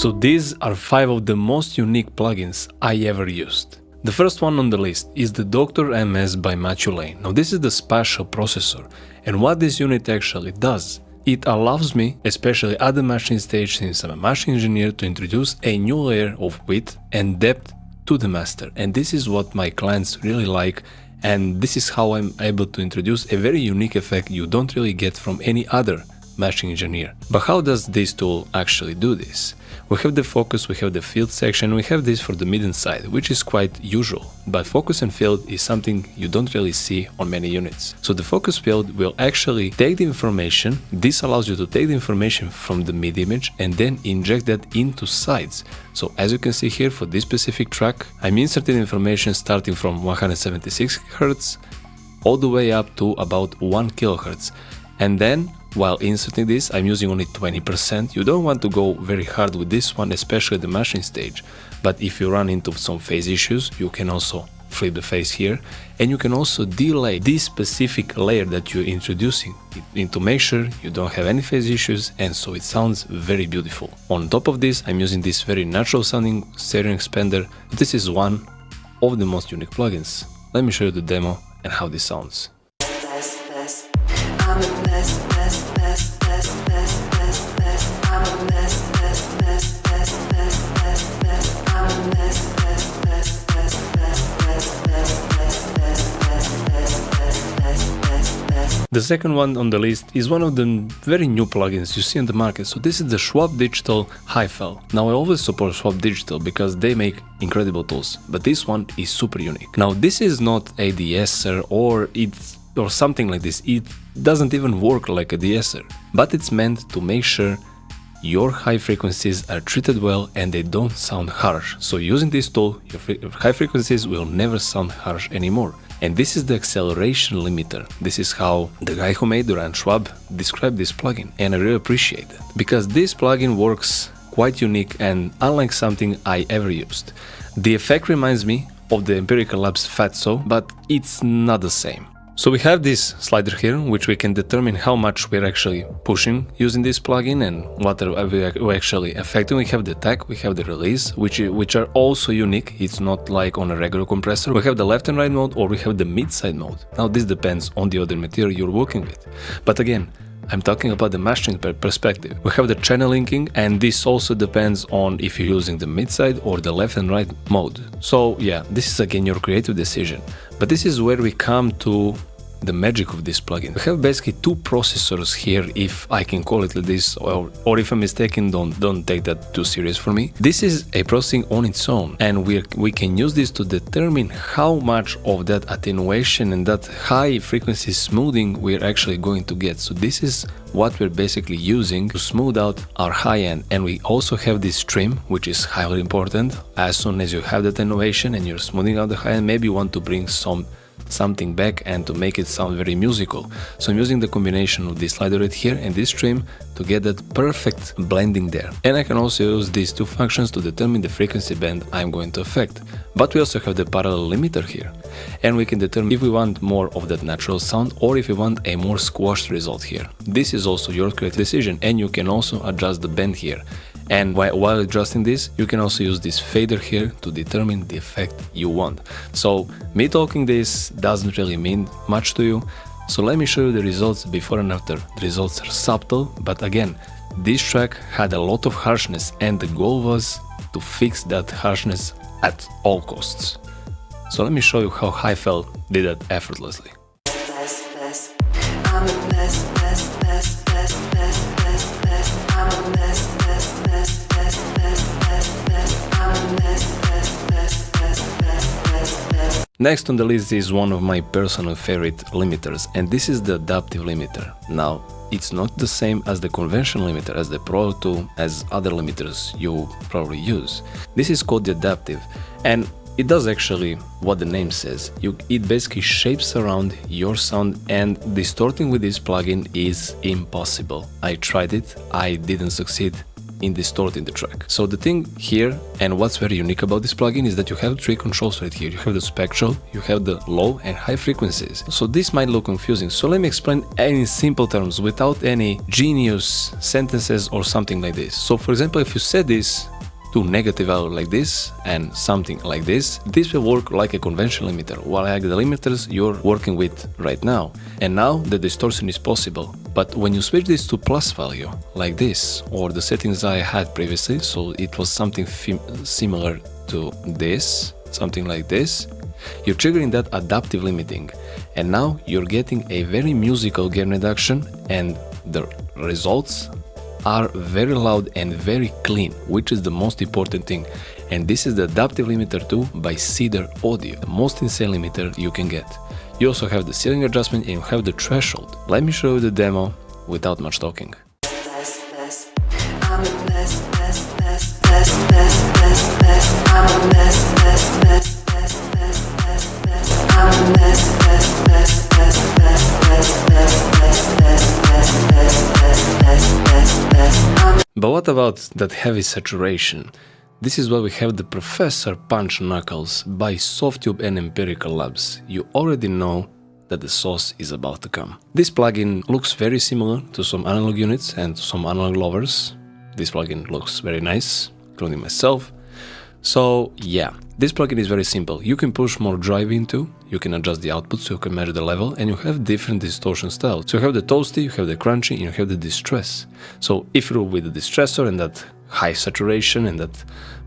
So these are 5 of the most unique plugins I ever used. The first one on the list is the Dr. MS by Matulane. Now this is the spatial processor, and what this unit actually does, it allows me, especially at the machine stage since I'm a machine engineer, to introduce a new layer of width and depth to the master, and this is what my clients really like, and this is how I'm able to introduce a very unique effect you don't really get from any other machine engineer. But how does this tool actually do this? We have the focus, we have the field section, we have this for the midden side, which is quite usual, but focus and field is something you don't really see on many units. So the focus field will actually take the information, this allows you to take the information from the mid image and then inject that into sides. So as you can see here for this specific track, I'm inserting information starting from 176 Hz all the way up to about 1 kHz. And then while inserting this, I'm using only 20%. You don't want to go very hard with this one, especially the machine stage. But if you run into some phase issues, you can also flip the phase here. And you can also delay this specific layer that you're introducing to make sure you don't have any phase issues, and so it sounds very beautiful. On top of this, I'm using this very natural sounding stereo expander. This is one of the most unique plugins. Let me show you the demo and how this sounds. I'm a mess, mess, mess, mess, mess, mess, mess. I'm a mess, mess, mess, mess, mess, mess, mess. I'm a mess, mess, mess, mess, mess, mess, mess, mess, mess, mess, mess. The second one on the list is one of the very new plugins you see on the market. So this is the Schwab Digital Hyel. Now I always support Schwab Digital because they make incredible tools, but this one is super unique. Now this is not a de-esser or something like this. It doesn't even work like a de-esser, but it's meant to make sure your high frequencies are treated well and they don't sound harsh. So using this tool, your high frequencies will never sound harsh anymore. And this is the acceleration limiter. This is how the guy who made the Schwab described this plugin, and I really appreciate it because this plugin works quite unique and unlike something I ever used. The effect reminds me of the Empirical Labs Fatso, but it's not the same. So we have this slider here, which we can determine how much we're actually pushing using this plugin and what are we actually affecting. We have the attack, we have the release, which are also unique. It's not like on a regular compressor. We have the left and right mode, or we have the mid-side mode. Now this depends on the other material you're working with. But again, I'm talking about the mastering perspective. We have the channel linking, and this also depends on if you're using the mid-side or the left and right mode. So yeah, this is again your creative decision. But this is where we come to the magic of this plugin. We have basically 2 processors here, if I can call it like this, or if I'm mistaken, don't take that too serious for me. This is a processing on its own, and we can use this to determine how much of that attenuation and that high frequency smoothing we're actually going to get. So this is what we're basically using to smooth out our high end. And we also have this trim, which is highly important. As soon as you have the attenuation and you're smoothing out the high end, maybe you want to bring something back and to make it sound very musical. So I'm using the combination of this slider right here and this trim to get that perfect blending there. And I can also use these 2 functions to determine the frequency band I'm going to affect. But we also have the parallel limiter here, and we can determine if we want more of that natural sound or if we want a more squashed result here. This is also your creative decision, and you can also adjust the bend here. And while adjusting this, you can also use this fader here to determine the effect you want. So me talking this doesn't really mean much to you. So let me show you the results before and after. The results are subtle, but again, this track had a lot of harshness, and the goal was to fix that harshness at all costs. So let me show you how Hyel did that effortlessly. Next on the list is one of my personal favorite limiters, and this is the adaptive limiter. Now, it's not the same as the conventional limiter, as the Pro 2, as other limiters you probably use. This is called the adaptive, and it does actually what the name says. It basically shapes around your sound, and distorting with this plugin is impossible. I tried it, I didn't succeed in distorting the track. So the thing here, and what's very unique about this plugin, is that you have 3 controls right here. You have the spectral, you have the low and high frequencies. So this might look confusing, so let me explain in simple terms without any genius sentences or something like this. So for example, if you set this two negative values like this and something like this will work like a conventional limiter, while like the limiters you're working with right now. And now the distortion is possible. But when you switch this to plus value, like this, or the settings I had previously, so it was something similar to this, something like this, you're triggering that adaptive limiting. And now you're getting a very musical gain reduction, and the results are very loud and very clean, which is the most important thing. And this is the adaptive limiter 2 by Cedar Audio, the most insane limiter you can get. You also have the ceiling adjustment and you have the threshold. Let me show you the demo without much talking. But what about that heavy saturation? This is why we have the Professor Punch Knuckles by Softtube and Empirical Labs. You already know that the sauce is about to come. This plugin looks very similar to some analog units and some analog lovers. This plugin looks very nice, including myself. So yeah, this plugin is very simple. You can push more drive into, you can adjust the output so you can measure the level, and you have different distortion styles. So you have the toasty, you have the crunchy, and you have the distress. So if you're with the distressor and that high saturation and that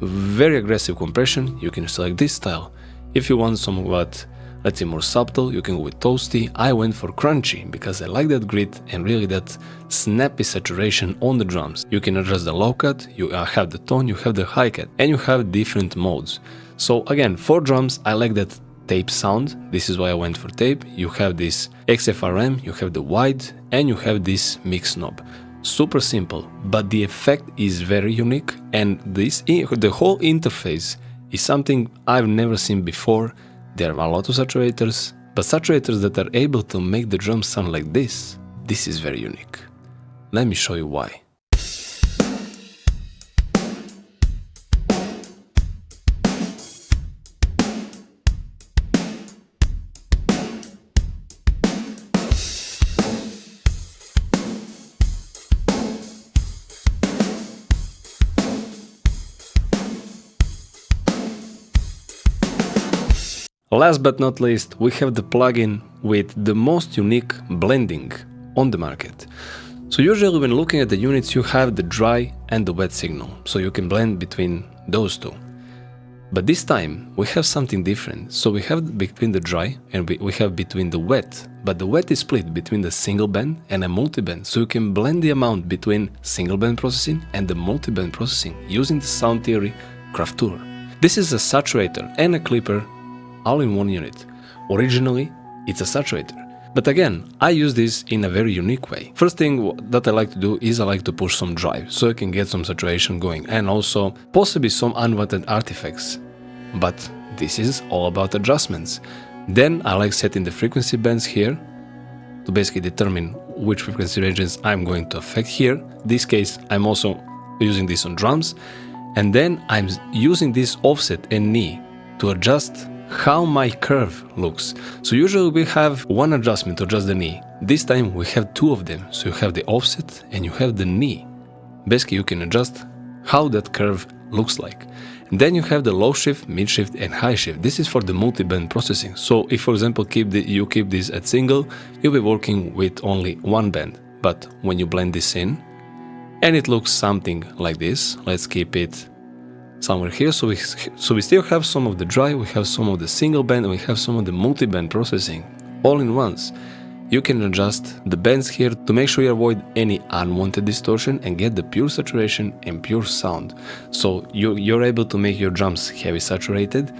very aggressive compression, you can select this style. If you want somewhat, let's say, more subtle, you can go with toasty. I went for crunchy because I like that grit and really that snappy saturation on the drums. You can adjust the low cut, you have the tone, you have the high cut, and you have different modes. So again, for drums, I like that tape sound. This is why I went for tape. You have this XFRM, you have the wide, and you have this mix knob. Super simple, but the effect is very unique, and the whole interface is something I've never seen before. There are a lot of saturators, but saturators that are able to make the drums sound like this is very unique. Let me show you why. Last but not least, we have the plugin with the most unique blending on the market. So usually when looking at the units, you have the dry and the wet signal, so you can blend between those two. But this time we have something different. So we have between the dry and we have between the wet, but the wet is split between the single band and a multi-band, so you can blend the amount between single band processing and the multi-band processing using the SoundTheory Kraftur. This is a saturator and a clipper all in one unit. Originally, it's a saturator. But again, I use this in a very unique way. First thing that I like to do is I like to push some drive, so I can get some saturation going, and also possibly some unwanted artifacts. But this is all about adjustments. Then I like setting the frequency bands here to basically determine which frequency ranges I'm going to affect here. In this case, I'm also using this on drums. And then I'm using this offset and knee to adjust how my curve looks. So usually we have one adjustment to adjust the knee. This time we have two of them. So you have the offset and you have the knee. Basically you can adjust how that curve looks like. And then you have the low shift, mid shift and high shift. This is for the multi-band processing. So if for example you keep this at single, you'll be working with only one band. But when you blend this in, and it looks something like this, let's keep it somewhere here, so we still have some of the dry, we have some of the single band, and we have some of the multi-band processing all in once. You can adjust the bands here to make sure you avoid any unwanted distortion and get the pure saturation and pure sound. So you're able to make your drums heavy saturated,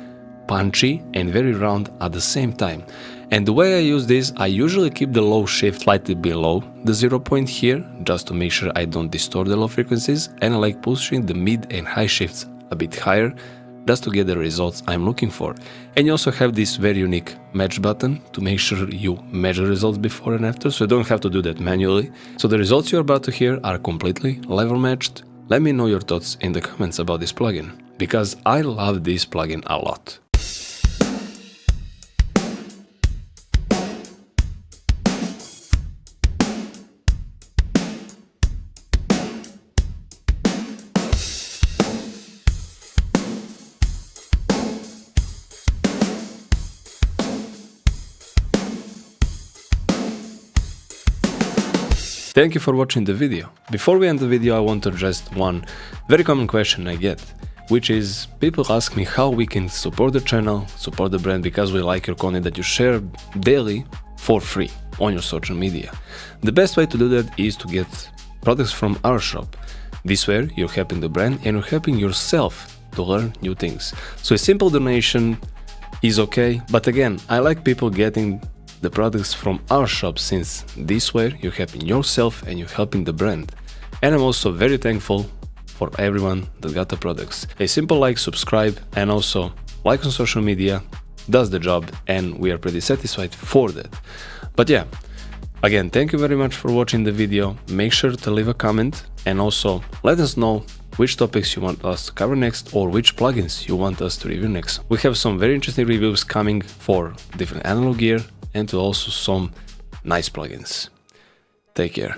punchy and very round at the same time. And the way I use this, I usually keep the low shift slightly below the 0 point here, just to make sure I don't distort the low frequencies, and I like pushing the mid and high shifts a bit higher, just to get the results I'm looking for. And you also have this very unique match button to make sure you measure results before and after, so you don't have to do that manually. So the results you're about to hear are completely level matched. Let me know your thoughts in the comments about this plugin, because I love this plugin a lot. Thank you for watching the video. Before we end the video, I want to address one very common question I get, which is people ask me how we can support the channel, support the brand, because we like your content that you share daily for free on your social media. The best way to do that is to get products from our shop. This way you're helping the brand and you're helping yourself to learn new things. So a simple donation is okay, but again, I like people getting the products from our shop, since this way you're helping yourself and you're helping the brand. And I'm also very thankful for everyone that got the products. A simple like, subscribe, and also like on social media does the job, and we are pretty satisfied for that. But yeah, again, thank you very much for watching the video. Make sure to leave a comment and also let us know which topics you want us to cover next or which plugins you want us to review next. We have some very interesting reviews coming for different analog gear and to also some nice plugins. Take care.